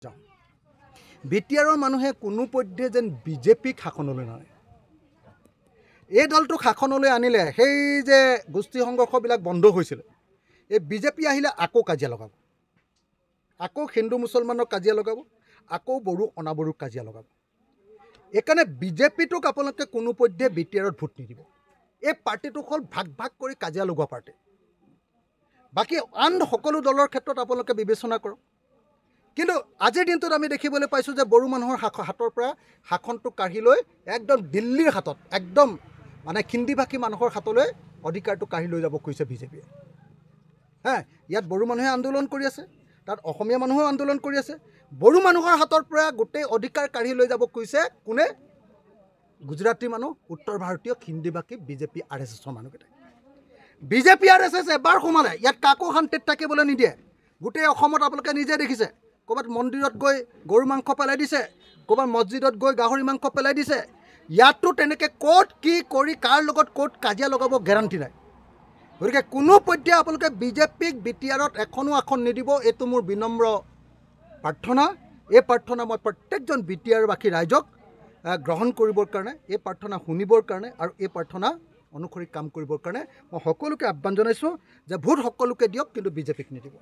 বিটিআৰৰ মানুহে কোনো পধ্যে যেন বিজেপিক শাসনলৈ নানে। এই দলটোক শাসনলৈ আনিলে সেই যে গোষ্ঠী সংঘৰ্ষবিলাক বন্ধ হৈছিল, এই বিজেপি আহিলে আকৌ কাজিয়া লগাব, আকৌ হিন্দু মুছলমানৰ কাজিয়া লগাব, আকৌ বড়ো অনাবড়োৰ কাজিয়া লগাব। এইকাৰণে বিজেপিটোক আপোনালোকে কোনো পধ্যে বিটিআৰত ভোট নিদিব। এই পাৰ্টিটো হ'ল ভাগ ভাগ কৰি কাজিয়া লগোৱা পাৰ্টি। বাকী আন সকলো দলৰ ক্ষেত্ৰত আপোনালোকে বিবেচনা কৰক। কিন্তু আজিৰ দিনটোত আমি দেখিবলৈ পাইছোঁ যে বড়ো মানুহৰ হাতৰ পৰা শাসনটো কাঢ়ি লৈ একদম দিল্লীৰ হাতত, একদম মানে হিন্দী ভাষী মানুহৰ হাতলৈ অধিকাৰটো কাঢ়ি লৈ যাব খুজিছে বিজেপিয়ে। ইয়াত বড়ো মানুহে আন্দোলন কৰি আছে, তাত অসমীয়া মানুহেও আন্দোলন কৰি আছে। বড়ো মানুহৰ হাতৰ পৰা গোটেই অধিকাৰ কাঢ়ি লৈ যাব খুজিছে কোনে? গুজৰাটী মানুহ, উত্তৰ ভাৰতীয় হিন্দী ভাষী বিজেপি RSSৰ মানুহকেইটাই। বিজেপি RSS এবাৰ সোমালে ইয়াত কাকো শান্তিত থাকিবলৈ নিদিয়ে। গোটেই অসমত আপোনালোকে নিজে দেখিছে, ক'ৰবাত মন্দিৰত গৈ গৰু মাংস পেলাই দিছে, ক'ৰবাত মছজিদত গৈ গাহৰি মাংস পেলাই দিছে। ইয়াতো তেনেকৈ ক'ত কি কৰি কাৰ লগত ক'ত কাজিয়া লগাব গেৰাণ্টি নাই। গতিকে কোনো পধ্যে আপোনালোকে বিজেপিক বিটিআৰত এখনো আসন নিদিব। এইটো মোৰ বিনম্ৰ প্ৰাৰ্থনা। এই প্ৰাৰ্থনা মই প্ৰত্যেকজন বিটিআৰবাসী ৰাইজক গ্ৰহণ কৰিবৰ কাৰণে, এই প্ৰাৰ্থনা শুনিবৰ কাৰণে আৰু এই প্ৰাৰ্থনা অনুসৰি কাম কৰিবৰ কাৰণে মই সকলোকে আহ্বান জনাইছোঁ যে ভোট সকলোকে দিয়ক, কিন্তু বিজেপিক নিদিব।